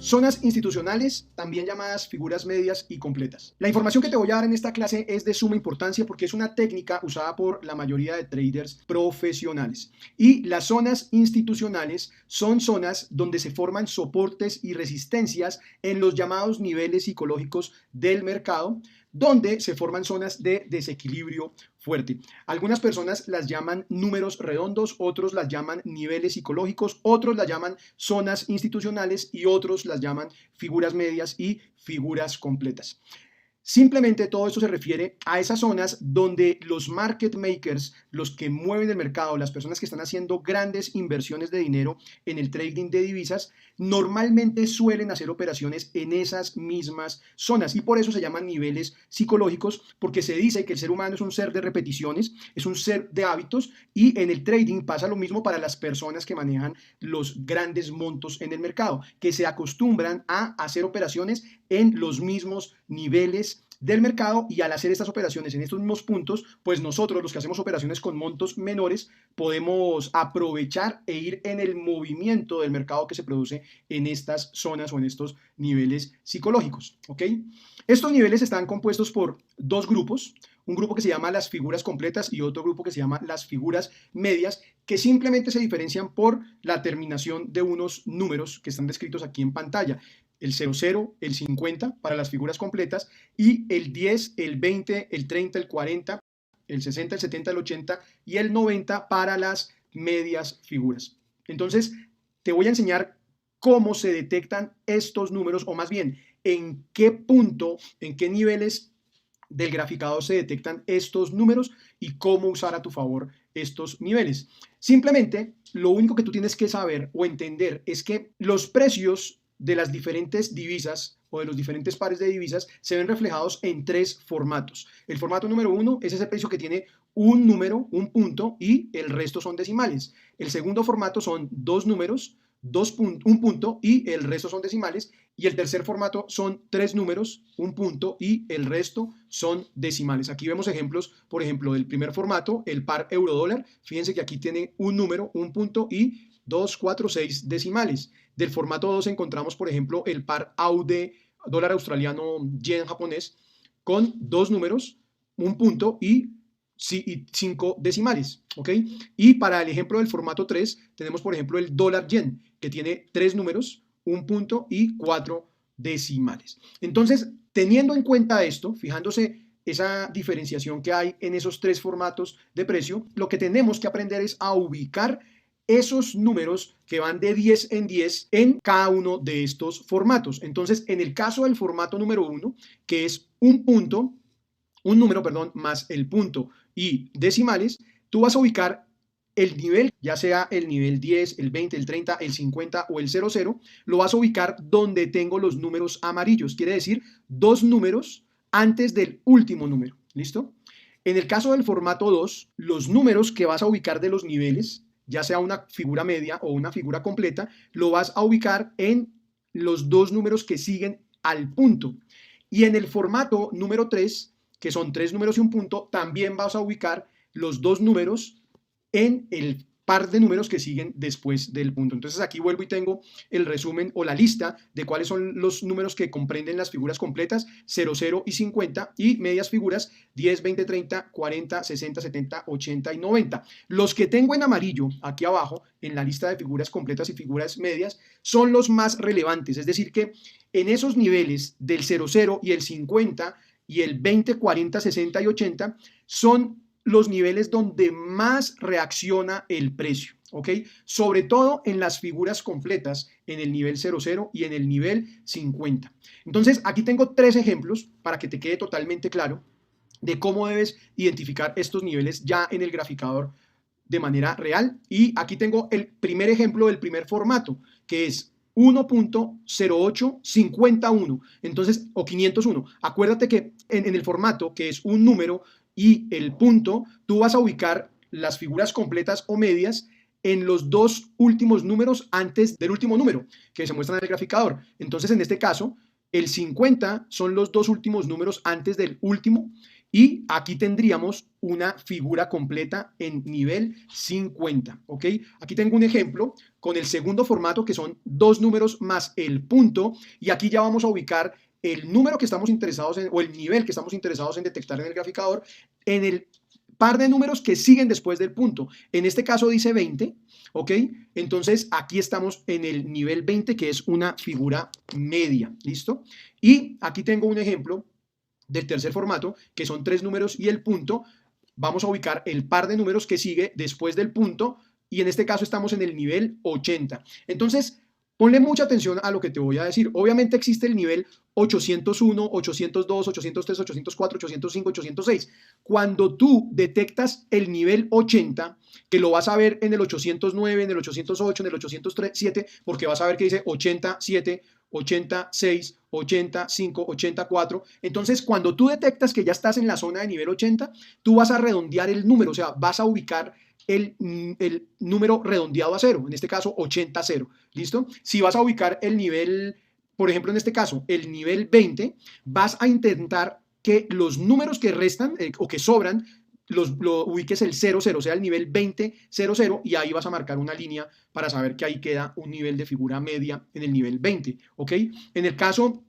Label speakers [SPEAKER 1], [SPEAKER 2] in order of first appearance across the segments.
[SPEAKER 1] Zonas institucionales, también llamadas figuras medias y completas. La información que te voy a dar en esta clase es de suma importancia porque es una técnica usada por la mayoría de traders profesionales. Y las zonas institucionales son zonas donde se forman soportes y resistencias en los llamados niveles psicológicos del mercado, donde se forman zonas de desequilibrio fuerte. Algunas personas las llaman números redondos, otros las llaman niveles psicológicos, otros las llaman zonas institucionales y otros las llaman figuras medias y figuras completas. Simplemente todo esto se refiere a esas zonas donde los market makers, los que mueven el mercado, las personas que están haciendo grandes inversiones de dinero en el trading de divisas, normalmente suelen hacer operaciones en esas mismas zonas y por eso se llaman niveles psicológicos, porque se dice que el ser humano es un ser de repeticiones, es un ser de hábitos y en el trading pasa lo mismo para las personas que manejan los grandes montos en el mercado, que se acostumbran a hacer operaciones en los mismos niveles del mercado y al hacer estas operaciones en estos mismos puntos, pues nosotros los que hacemos operaciones con montos menores podemos aprovechar e ir en el movimiento del mercado que se produce en estas zonas o en estos niveles psicológicos, ¿ok? Estos niveles están compuestos por dos grupos, un grupo que se llama las figuras completas y otro grupo que se llama las figuras medias, que simplemente se diferencian por la terminación de unos números que están descritos aquí en pantalla. El 00, el 50 para las figuras completas y el 10, el 20, el 30, el 40, el 60, el 70, el 80 y el 90 para las medias figuras. Entonces, te voy a enseñar cómo se detectan estos números, o más bien, en qué punto, en qué niveles del graficador se detectan estos números y cómo usar a tu favor estos niveles. Simplemente, lo único que tú tienes que saber o entender es que los precios de las diferentes divisas o de los diferentes pares de divisas se ven reflejados en tres formatos. El formato número uno es ese precio que tiene un número, un punto y el resto son decimales. El segundo formato son dos números, un punto y el resto son decimales. Y el tercer formato son tres números, un punto y el resto son decimales. Aquí vemos ejemplos, por ejemplo, del primer formato, el par euro-dólar. Fíjense que aquí tiene un número, un punto y 2, 4, 6 decimales. Del formato 2 encontramos, por ejemplo, el par AUD, dólar australiano, yen japonés, con dos números, un punto y 5 decimales, ¿ok? Y para el ejemplo del formato 3, tenemos, por ejemplo, el dólar yen, que tiene tres números, un punto y 4 decimales. Entonces, teniendo en cuenta esto, fijándose esa diferenciación que hay en esos tres formatos de precio, lo que tenemos que aprender es a ubicar esos números que van de 10 en cada uno de estos formatos. Entonces, en el caso del formato número 1, que es un número, más el punto y decimales, tú vas a ubicar el nivel, ya sea el nivel 10, el 20, el 30, el 50 o el 00, lo vas a ubicar donde tengo los números amarillos. Quiere decir, dos números antes del último número. ¿Listo? En el caso del formato 2, los números que vas a ubicar de los niveles, ya sea una figura media o una figura completa, lo vas a ubicar en los dos números que siguen al punto. Y en el formato número 3, que son tres números y un punto, también vas a ubicar los dos números en el par de números que siguen después del punto. Entonces aquí vuelvo y tengo el resumen o la lista de cuáles son los números que comprenden las figuras completas 0, 0 y 50 y medias figuras 10, 20, 30, 40, 60, 70, 80 y 90. Los que tengo en amarillo aquí abajo en la lista de figuras completas y figuras medias son los más relevantes, es decir que en esos niveles del 0, 0 y el 50 y el 20, 40, 60 y 80 son los niveles donde más reacciona el precio, ¿ok? Sobre todo en las figuras completas, en el nivel 00 y en el nivel 50. Entonces, aquí tengo tres ejemplos para que te quede totalmente claro de cómo debes identificar estos niveles ya en el graficador de manera real. Y aquí tengo el primer ejemplo del primer formato, que es 1.0851, entonces, o 501. Acuérdate que en el formato, que es un número y el punto, tú vas a ubicar las figuras completas o medias en los dos últimos números antes del último número que se muestran en el graficador. Entonces, en este caso, el 50 son los dos últimos números antes del último Y aquí tendríamos una figura completa en nivel 50, ¿ok? Aquí tengo un ejemplo con el segundo formato, que son dos números más el punto, y aquí ya vamos a ubicar el número que estamos interesados en, o el nivel que estamos interesados en detectar en el graficador, en el par de números que siguen después del punto. En este caso dice 20, ¿ok? Entonces aquí estamos en el nivel 20, que es una figura media, ¿listo? Y aquí tengo un ejemplo del tercer formato, que son tres números y el punto. Vamos a ubicar el par de números que sigue después del punto, y en este caso estamos en el nivel 80. Entonces, ponle mucha atención a lo que te voy a decir. Obviamente existe el nivel 801, 802, 803, 804, 805, 806. Cuando tú detectas el nivel 80, que lo vas a ver en el 809, en el 808, en el 807, porque vas a ver que dice 87, 86, 85, 84. Entonces, cuando tú detectas que ya estás en la zona de nivel 80, tú vas a redondear el número, o sea, vas a ubicar el número redondeado a cero, en este caso 80, 0. ¿Listo? Si vas a ubicar el nivel, por ejemplo, en este caso, el nivel 20, vas a intentar que los números que restan o que sobran lo ubiques el 0, 0, o sea, el nivel 20, 0, 0, y ahí vas a marcar una línea para saber que ahí queda un nivel de figura media en el nivel 20, ¿ok? En el caso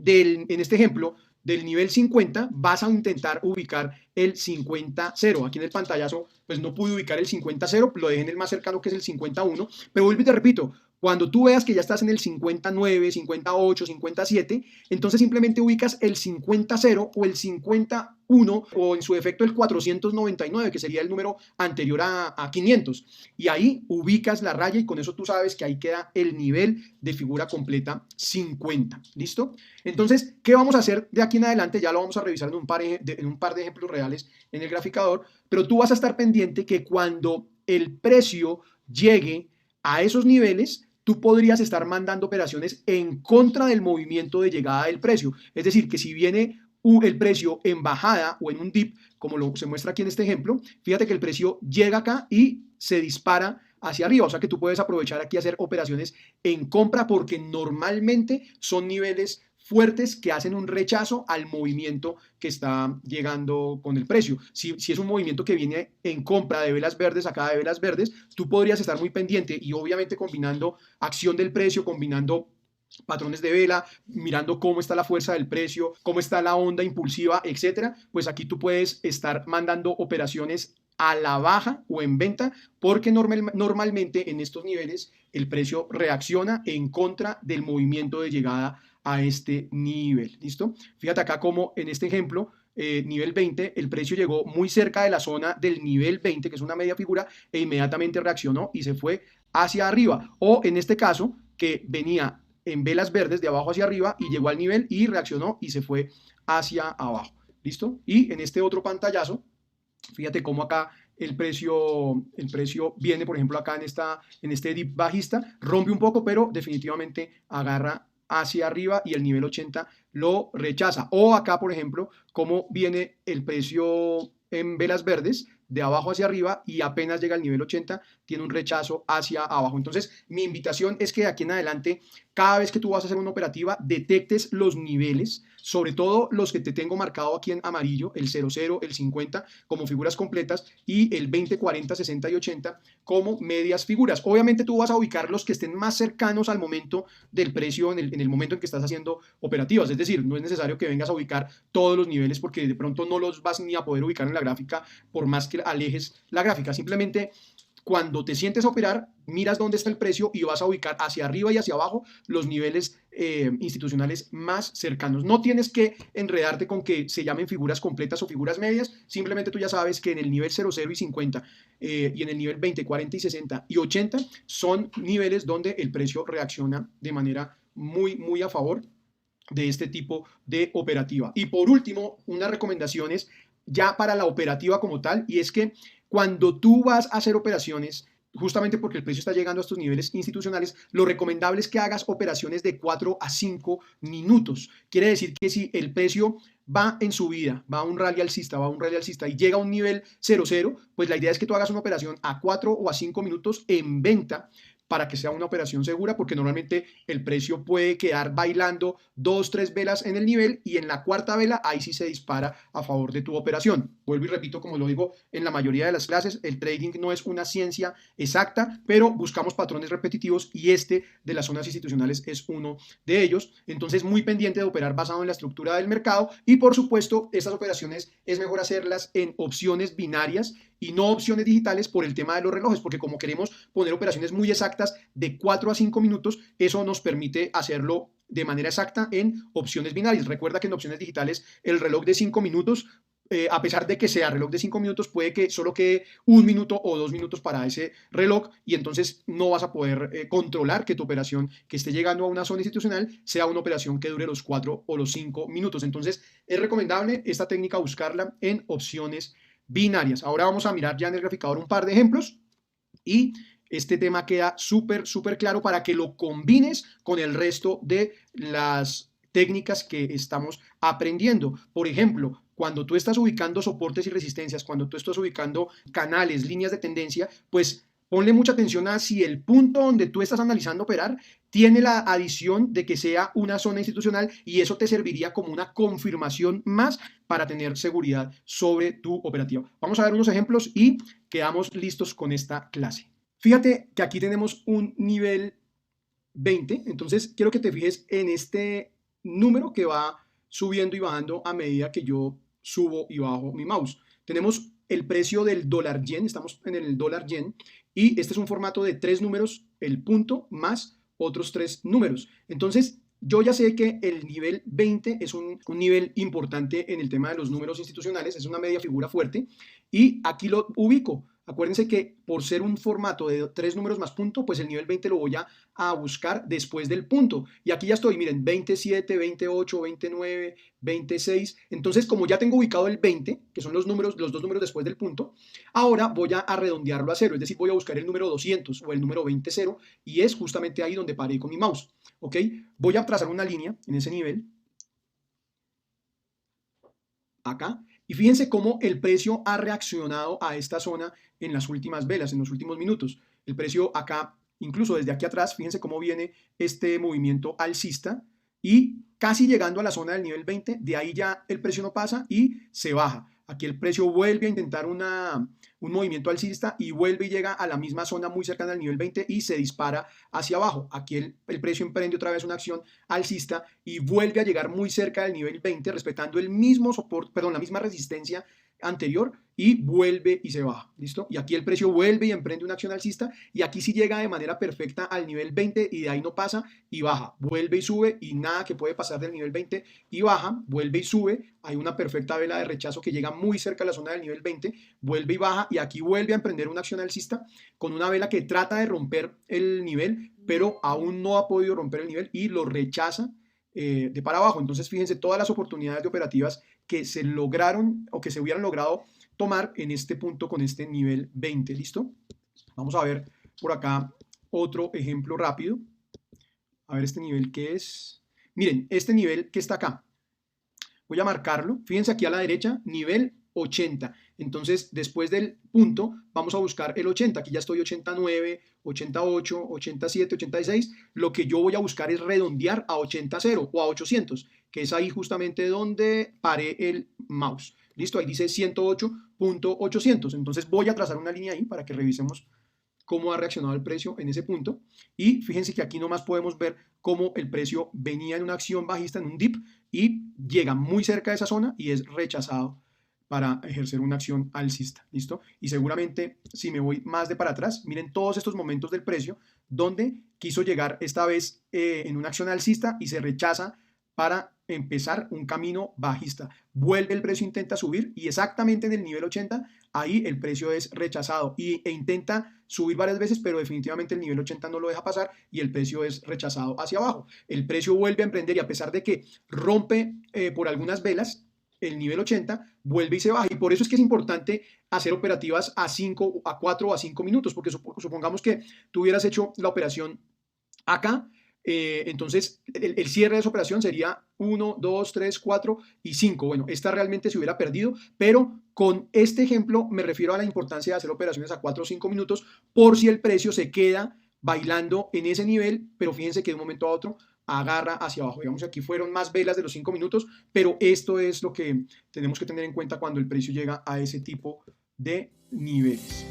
[SPEAKER 1] en este ejemplo, del nivel 50, vas a intentar ubicar el 50, 0. Aquí en el pantallazo, pues no pude ubicar el 50, 0, lo dejé en el más cercano, que es el 51, pero vuelvo y te repito, cuando tú veas que ya estás en el 59, 58, 57, entonces simplemente ubicas el 50, 0 o el 51 o en su defecto el 499, que sería el número anterior a 500. Y ahí ubicas la raya y con eso tú sabes que ahí queda el nivel de figura completa 50. ¿Listo? Entonces, ¿qué vamos a hacer de aquí en adelante? Ya lo vamos a revisar en un par de ejemplos reales en el graficador, pero tú vas a estar pendiente que cuando el precio llegue a esos niveles, tú podrías estar mandando operaciones en contra del movimiento de llegada del precio. Es decir, que si viene el precio en bajada o en un dip, como se muestra aquí en este ejemplo, fíjate que el precio llega acá y se dispara hacia arriba, o sea que tú puedes aprovechar aquí a hacer operaciones en compra porque normalmente son niveles fuertes que hacen un rechazo al movimiento que está llegando con el precio. Si es un movimiento que viene en compra de velas verdes, acá de velas verdes, tú podrías estar muy pendiente y obviamente combinando acción del precio, combinando patrones de vela, mirando cómo está la fuerza del precio, cómo está la onda impulsiva, etcétera, pues aquí tú puedes estar mandando operaciones a la baja o en venta, porque normalmente en estos niveles el precio reacciona en contra del movimiento de llegada a este nivel. ¿Listo? Fíjate acá como en este ejemplo, nivel 20, el precio llegó muy cerca de la zona del nivel 20, que es una media figura, e inmediatamente reaccionó y se fue hacia arriba. O en este caso, que venía en velas verdes de abajo hacia arriba y llegó al nivel y reaccionó y se fue hacia abajo. ¿Listo? Y en este otro pantallazo, fíjate cómo acá el precio viene, por ejemplo, acá en este dip bajista, rompe un poco, pero definitivamente agarra hacia arriba y el nivel 80 lo rechaza. O acá, por ejemplo, cómo viene el precio en velas verdes de abajo hacia arriba y apenas llega al nivel 80, tiene un rechazo hacia abajo. Entonces, mi invitación es que de aquí en adelante, cada vez que tú vas a hacer una operativa, detectes los niveles, sobre todo los que te tengo marcado aquí en amarillo, el 00, el 50 como figuras completas y el 20, 40, 60 y 80 como medias figuras. Obviamente tú vas a ubicar los que estén más cercanos al momento del precio en el momento en que estás haciendo operativas. Es decir, no es necesario que vengas a ubicar todos los niveles porque de pronto no los vas ni a poder ubicar en la gráfica por más que alejes la gráfica. Simplemente cuando te sientes a operar, miras dónde está el precio y vas a ubicar hacia arriba y hacia abajo los niveles institucionales más cercanos. No tienes que enredarte con que se llamen figuras completas o figuras medias, simplemente tú ya sabes que en el nivel 00 y 50 y en el nivel 20, 40 y 60 y 80 son niveles donde el precio reacciona de manera muy, muy a favor de este tipo de operativa. Y por último, unas recomendaciones ya para la operativa como tal, y es que cuando tú vas a hacer operaciones, justamente porque el precio está llegando a estos niveles institucionales, lo recomendable es que hagas operaciones de 4 a 5 minutos. Quiere decir que si el precio va en subida, va a un rally alcista, y llega a un nivel 00, pues la idea es que tú hagas una operación a 4 o a 5 minutos en venta para que sea una operación segura, porque normalmente el precio puede quedar bailando 2, 3 velas en el nivel y en la cuarta vela ahí sí se dispara a favor de tu operación. Vuelvo y repito, como lo digo en la mayoría de las clases, el trading no es una ciencia exacta, pero buscamos patrones repetitivos y este de las zonas institucionales es uno de ellos. Entonces, muy pendiente de operar basado en la estructura del mercado y, por supuesto, estas operaciones es mejor hacerlas en opciones binarias y no opciones digitales por el tema de los relojes, porque como queremos poner operaciones muy exactas de 4 a 5 minutos, eso nos permite hacerlo de manera exacta en opciones binarias. Recuerda que en opciones digitales el reloj de 5 minutos, a pesar de que sea reloj de 5 minutos, puede que solo quede 1 minuto o 2 minutos para ese reloj y entonces no vas a poder controlar que tu operación que esté llegando a una zona institucional sea una operación que dure los 4 o los 5 minutos. Entonces es recomendable esta técnica buscarla en opciones binarias. Ahora vamos a mirar ya en el graficador un par de ejemplos y este tema queda súper claro para que lo combines con el resto de las técnicas que estamos aprendiendo. Por ejemplo, cuando tú estás ubicando soportes y resistencias, cuando tú estás ubicando canales, líneas de tendencia, pues ponle mucha atención a si el punto donde tú estás analizando operar tiene la adición de que sea una zona institucional y eso te serviría como una confirmación más para tener seguridad sobre tu operativa. Vamos a ver unos ejemplos y quedamos listos con esta clase. Fíjate que aquí tenemos un nivel 20, entonces quiero que te fijes en este número que va subiendo y bajando a medida que yo subo y bajo mi mouse. Tenemos el precio del dólar yen, estamos en el dólar yen y este es un formato de 3 números, el punto más otros 3 números. Entonces yo ya sé que el nivel 20 es un nivel importante en el tema de los números institucionales, es una media figura fuerte y aquí lo ubico. Acuérdense que por ser un formato de 3 números más punto, pues el nivel 20 lo voy a buscar después del punto. Y aquí ya estoy, miren, 27, 28, 29, 26. Entonces, como ya tengo ubicado el 20, que son los números, los dos números después del punto, ahora voy a redondearlo a cero, es decir, voy a buscar el número 200 o el número 20, 0, y es justamente ahí donde paré con mi mouse. ¿Ok? Voy a trazar una línea en ese nivel, acá, y fíjense cómo el precio ha reaccionado a esta zona en las últimas velas, en los últimos minutos. El precio acá, incluso desde aquí atrás, fíjense cómo viene este movimiento alcista y casi llegando a la zona del nivel 20, de ahí ya el precio no pasa y se baja. Aquí el precio vuelve a intentar un movimiento alcista y vuelve y llega a la misma zona muy cercana al nivel 20 y se dispara hacia abajo. Aquí el precio emprende otra vez una acción alcista y vuelve a llegar muy cerca del nivel 20, respetando el mismo soporte, perdón, la misma resistencia anterior y vuelve y se baja, ¿listo? Y aquí el precio vuelve y emprende una acción alcista y aquí sí llega de manera perfecta al nivel 20 y de ahí no pasa y baja, vuelve y sube y nada que puede pasar del nivel 20 y baja, vuelve y sube, hay una perfecta vela de rechazo que llega muy cerca a la zona del nivel 20, vuelve y baja y aquí vuelve a emprender una acción alcista con una vela que trata de romper el nivel, pero aún no ha podido romper el nivel y lo rechaza de para abajo. Entonces fíjense todas las oportunidades de operativas que se lograron o que se hubieran logrado tomar en este punto con este nivel 20, ¿listo? Vamos a ver por acá otro ejemplo rápido. A ver este nivel que es. Miren, este nivel que está acá. Voy a marcarlo. Fíjense aquí a la derecha, nivel 80. Entonces, después del punto, vamos a buscar el 80. Aquí ya estoy 89, 88, 87, 86. Lo que yo voy a buscar es redondear a 80.0 o a 800, que es ahí justamente donde paré el mouse. Listo, ahí dice 108.800. Entonces voy a trazar una línea ahí para que revisemos cómo ha reaccionado el precio en ese punto. Y fíjense que aquí nomás podemos ver cómo el precio venía en una acción bajista, en un dip, y llega muy cerca de esa zona y es rechazado para ejercer una acción alcista, ¿listo? Y seguramente si me voy más de para atrás, miren todos estos momentos del precio donde quiso llegar esta vez en una acción alcista y se rechaza para empezar un camino bajista. Vuelve el precio, intenta subir y exactamente en el nivel 80, ahí el precio es rechazado e intenta subir varias veces, pero definitivamente el nivel 80 no lo deja pasar y el precio es rechazado hacia abajo. El precio vuelve a emprender y a pesar de que rompe por algunas velas, el nivel 80 vuelve y se baja. Y por eso es que es importante hacer operativas a 5, a 4 o a 5 minutos, porque supongamos que tú hubieras hecho la operación acá, entonces el cierre de esa operación sería 1, 2, 3, 4 y 5. Bueno, esta realmente se hubiera perdido, pero con este ejemplo me refiero a la importancia de hacer operaciones a 4 o 5 minutos por si el precio se queda bailando en ese nivel, pero fíjense que de un momento a otro agarra hacia abajo. Digamos que aquí fueron más velas de los 5 minutos, pero esto es lo que tenemos que tener en cuenta cuando el precio llega a ese tipo de niveles.